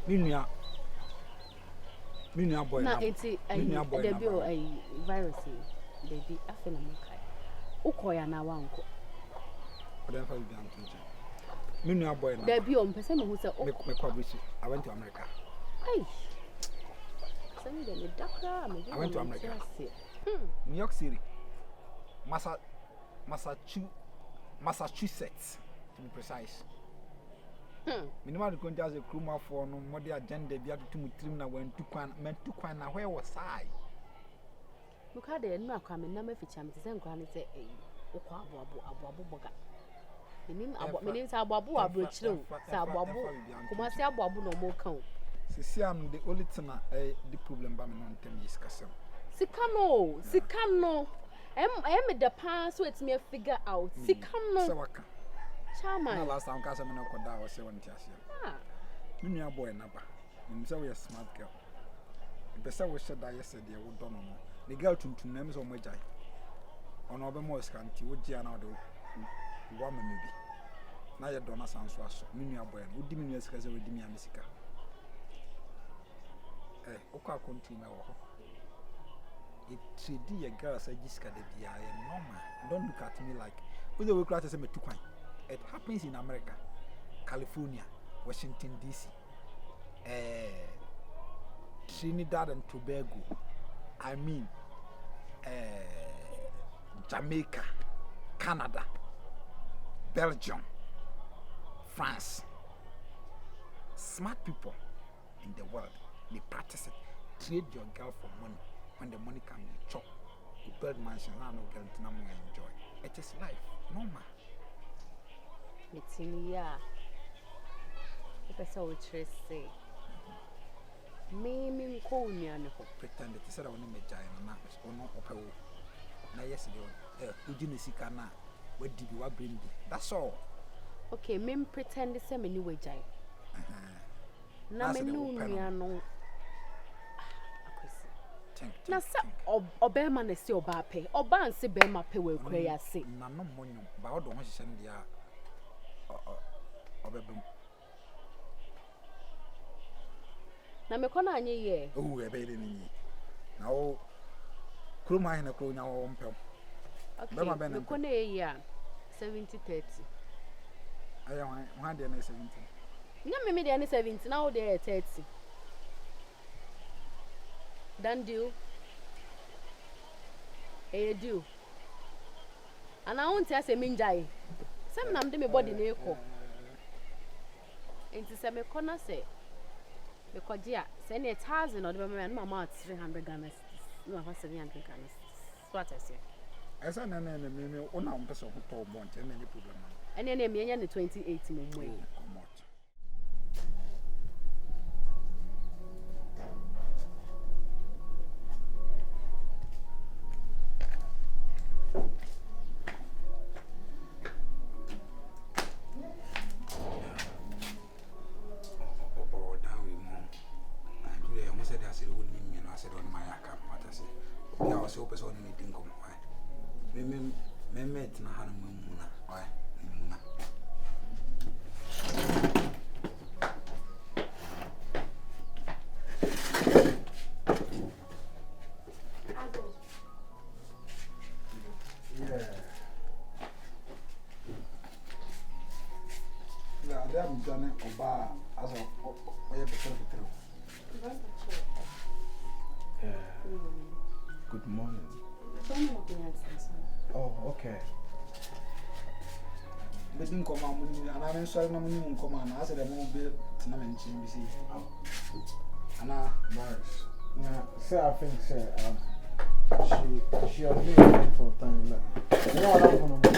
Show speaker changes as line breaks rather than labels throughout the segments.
Minya boy
na enti debut a virus baby after MamaCali ukoya na wanko
oda fa bi antunje minya boy na
debut on pese me hu se
me kwabuchi I went to America
ai send them dakra me
I went to America New York City Massachusetts to be precise Minimal the country as a crew for no more agenda be able to trim na when to kwan na where was I?
Look at the no kwame na maficha me say nkwa ne say okwa abo boga. Menim say abo abro chire say abo kuma say abo no mo kan.
Sisi am the only thing the problem ba me no ntem is kasem.
Sika no. Me the pass so it's me figure out. Sika no. Chama.
Na last time kasa me no koda o say won ti ase. Me nua boy na ba. Me say we a smart girl. Be say we share that yesterday we don no. The girl tuntum na me so mo jai. Ono be mo scanty wo gia na do. Wo ma me bi. Na ye do na sanso aso. Me nua boy na odi me nua sika say we di me amesika. Okwa continue na wo ho. It trade a girl say jiska de bia normal. Don't look at me like we the way class say me too kwan. It happens in America, California, Washington DC, Trinidad and Tobago, I mean, Jamaica, Canada, Belgium, France. Smart people in the world, they practice it. Trade your girl for money. When the money comes, you chop. You build mansion, now no girl to enjoy. It is life, normal.
It's in ya. That's all we say. Me call me and
pretend it is a only me giant or not opera. Now, yesterday, you didn't see Kana. Where did you bring? That's all.
Okay, me pretend the same anyway, Jai. Na me no no. Na sa obema na si oba pe. Oba nse bema pe we kura ya se.
Na no monyo. Ba odo ho hye dia obebem.
Na me kona anye ye.
Oh, ebe ile ni. Na o kroma na kro nya wo mpem.
Okay. Me kona ye ya 70-30.
Aya wan de na 70.
Nya me de na 70 na o de 30. Dan deal. Hey deal. And I won't say minjai. Some nam de me body na eko. Enti se me kona se me kwagia se na 1000 or the mama 300 Ghana cedis. No 700 Ghana cedis. What I say.
Esa na me ona umpeso ho to mo nche na any problem.
Ene na me nya ne 28 mo mo.
Good morning. Oh, okay.
But didn't come out and I'm sorry, no one come on. I said, I won't be to know and see. And I,
now, sir, I think, sir, she has been for time. You know what I'm going to do?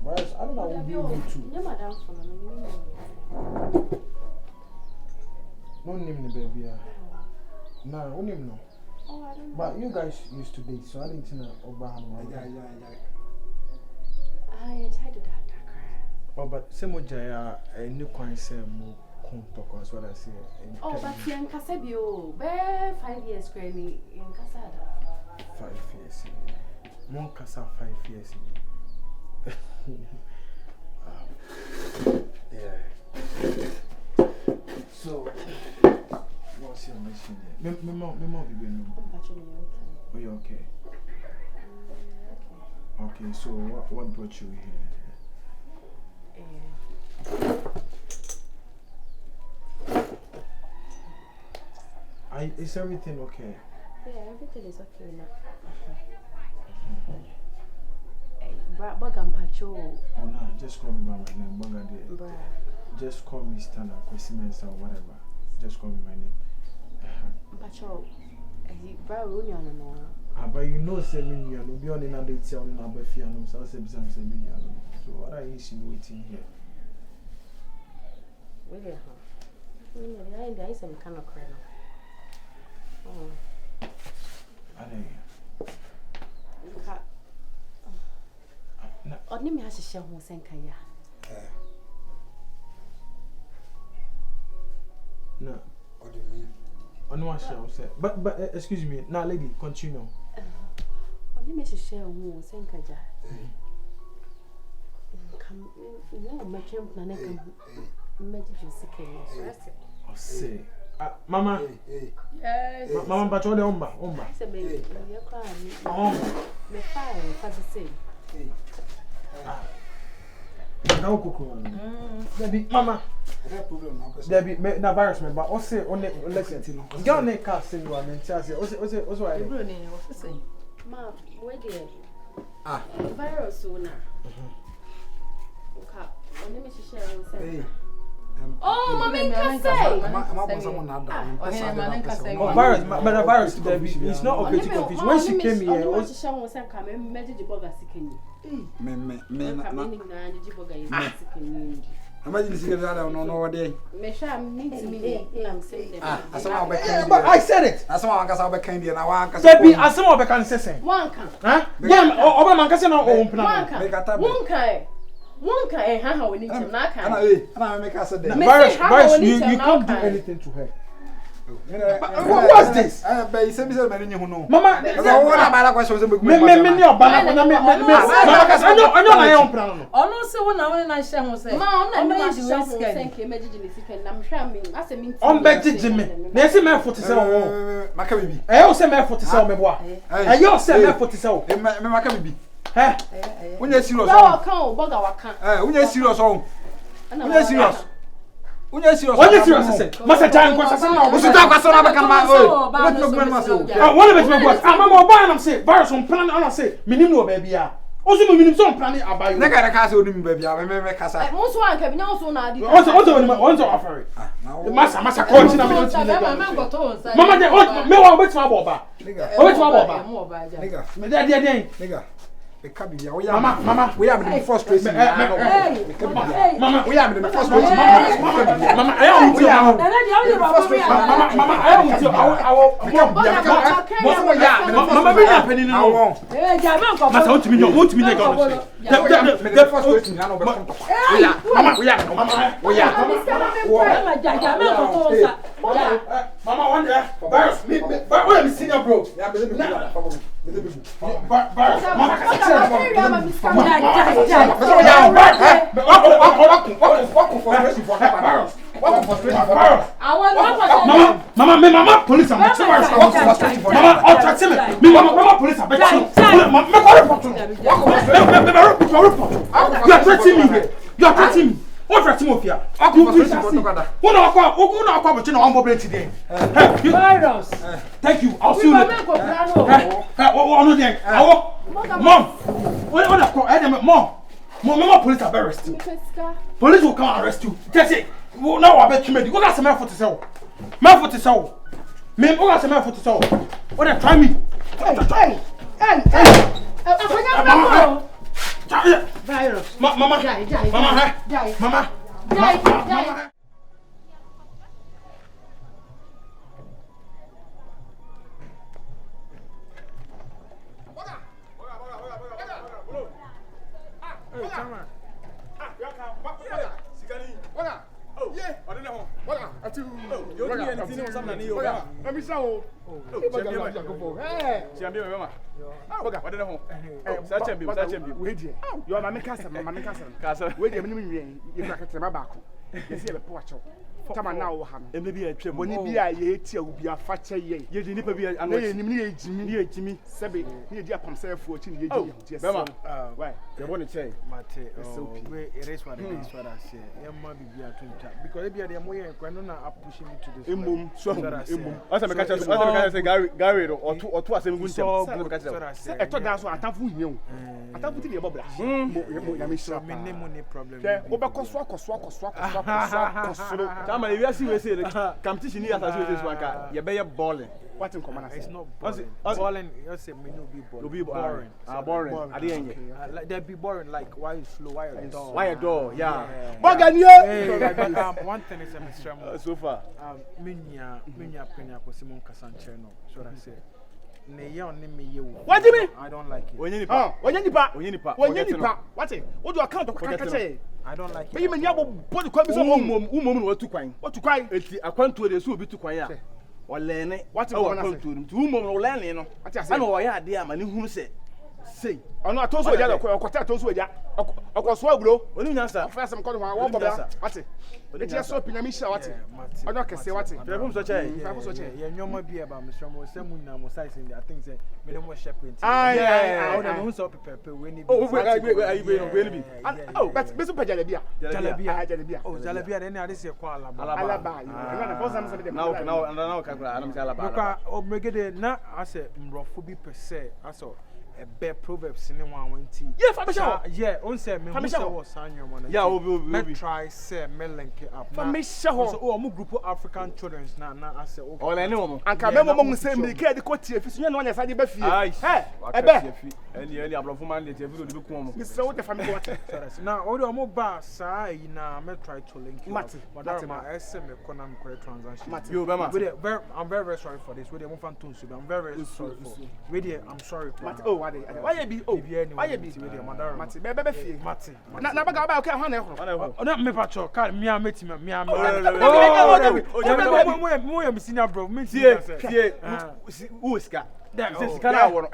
I don't know what you do too.
You're madam for me.
No name the baby. No, only no.
Oh, I don't know.
But you guys used to date, so I didn't know about
yeah.
I tried to that.
Oh, but some of Jaya, a new coin say more contact as well as say.
Oh, but in Casabio, bear 5 years, Granny, in Casada.
5 years. More Casa 5 years. Yeah. So, what's your mission here? Me mom be going. Oh, you okay? Okay, so what brought you here? Is everything okay?
Yeah, everything is okay now. Bagam Pacho.
Oh no, just call me by my name, Melegede. Just call me Stunna, Christmas or whatever. Just call me my name.
Pacho, no.
But you know, say me, you know, be on another tell me number fianum, so I say, so what are you insinuating here?
Really, huh? There is some kind of crap. Oh. Only me has to share who sent Kaya.
No.
What do you mean?
On what shall say? But excuse me, now lady, continue.
Only me to share who sent Kaya. Come, no, my camp, and I can make you sick.
Oh, say. Mama.
Yes.
Mama, but all the umba.
It's a baby. You're crying. The fire, for the same.
Now, Coco. Debbie, Mama. Debbie, na virus member. Or say, on the listen. Go on the car, say you are in Chelsea. Also, I
say, Ma, where did virus sooner? Okay, let me share one. Oh, Mama, can say.
Oh, virus, but the virus, Debbie, it's not okay to confuse. When she came here, I said it.
That's why I'm kind of now.
Debbie, I saw what I can say.
One can.
Huh? Yeah, over my cousin or own
plan. One can, how we need to knock her.
And I make us a day.
Virus, you can't do anything to her. What's this? Mama, Unya serious. What is serious say? Must time question now. We should talk question about can man. Oh, what no man must say. One of it me what? Mama oba na say virus on plan na say minim no baby a. Oso me minim so plan abayo.
Na ka ka say onim baby a me ka say.
Mo so anka bi na so na adi.
Onso afare. Masa coach na me no tin. Mama de me wa obetima boba. Obetima boba. Nigga. Me de. Nigga. Mama, we have the first place. Mama, we have the first place. Mama, I am with you. Mama, I am with you. Mama, we are penny now. Mama, want to me now. The first place. Mama, we are. Mama, one day. Virus, where is senior bro? Mama, police are you are threatening me here. You are threatening me. What for Timothy? Thank you. I'll see you later. Mom, police are arrest you. Police will come and arrest you. Just say, now I bet you made. What got some for to sell? Man for to sell. Me, what got some for to sell? What they try me? Virus. Mama. Atuu. Let me show. You are my cousin. Wait a minute. You tama na wo ha no
e me bi atwam
boni bi a ye tia wo bi afa che ye
ye di nipa bi
ano ye nim ne ye jimi sebe ne di apamsefo chi ne ye di
bema why ye boni che
mate we it is what I say yamma bi atunta because e bi dey mo ye kwano na push me to this
emum so
asa me catch say Gary no oto asem gu ntem me catch
say eto dan so atamfo hie o atamfo ti ne bobra mo ya me sha
me ne mo ne problem
wo be koso
tama e wiase we say competition ni asa we say so aka ye be ye balling
what in common
it's not balling you say me no be boring
boring ade enye
like they be boring like why you slow
why your door yeah
Boganie
one thing is a
so far
menya penya ko simon kasanche no so I say ne ye on me ye wo
what do you mean
I don't like it
onye nipa what what do account ko kan say
I don't like it
me menya body kwa bi so
umom no watu kwan eti akwanto de so obi tu kwan ya olene
what
akwanto no umom no olene no ana wo ya ade ama ne hunu se sei
ono atoso oja okota atoso oja okoso aguro
oni nyansa
first am ko wo bobla what eti so pinya mi sha what ojo kese what
telefon so che
ye nyoma bi eba me shomo se mu na mo size in I think say me dem share print
yeah
I don't so pepe we ni
oh we ni bi
oh but be so pajale bia
oh jalebia dey na dey kwa
alaba na boss am say dem
na ka kura anam say alaba
because Melegede na ase mrofo bi pese aso a bear proverbs in 120
yeah famisha
yeah on say me who say was sanyo man
yeah obi
try say me link up
famisha ho
so o mu group of African children na ase o
olene wo
anka me mo say Melegede de kotie fi so na nya de ba fie
ebe eni ablofo man de fi do bi ku mo
mi say what the family what
na o do mo ba sa yi na me try to link you
Mati
ma ese me economic correct transaction
yo bema
I'm very sorry for this we dey mo fan tone so I'm very sorry for we dey I'm sorry
Mati oh why you be why you be
we dey madam
Mati be fie
Mati
na baga ba okay ho na ehoro
na me pacho card me ameti me mo ya senior bro me
tie uska sika na wo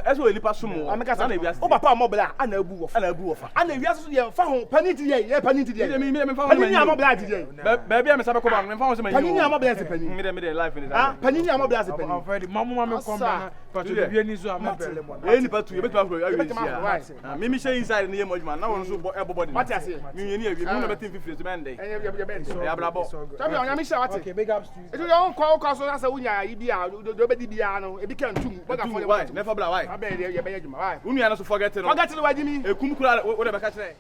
eso elipa sumo
ameka na wiase o papa mobile ana abu wofa ana wiase so ye fa ho paniti ye paniti ye
me fa ho
panini amobile adi ye
ba bia me sabe ko ba me fa ho se man
panini amobile se panini
me life in
ah panini amobile se panini
already mama me come na pacho bia ni zo amobile mo
e ni patu ye betu afro awi me share inside na ye mojuma na won so body
what you say
me ye ni awi me na betin 50 to man dey ya brabo
tabi on yami sha what
okay big ups to you
it you kwa so asa wunya yi bia do be di bia no e bi kan tum baga for
why never bla why
abe ye be yadwuma why
unu ya no so forget no
wajimi
ekum kura wo de be ka kire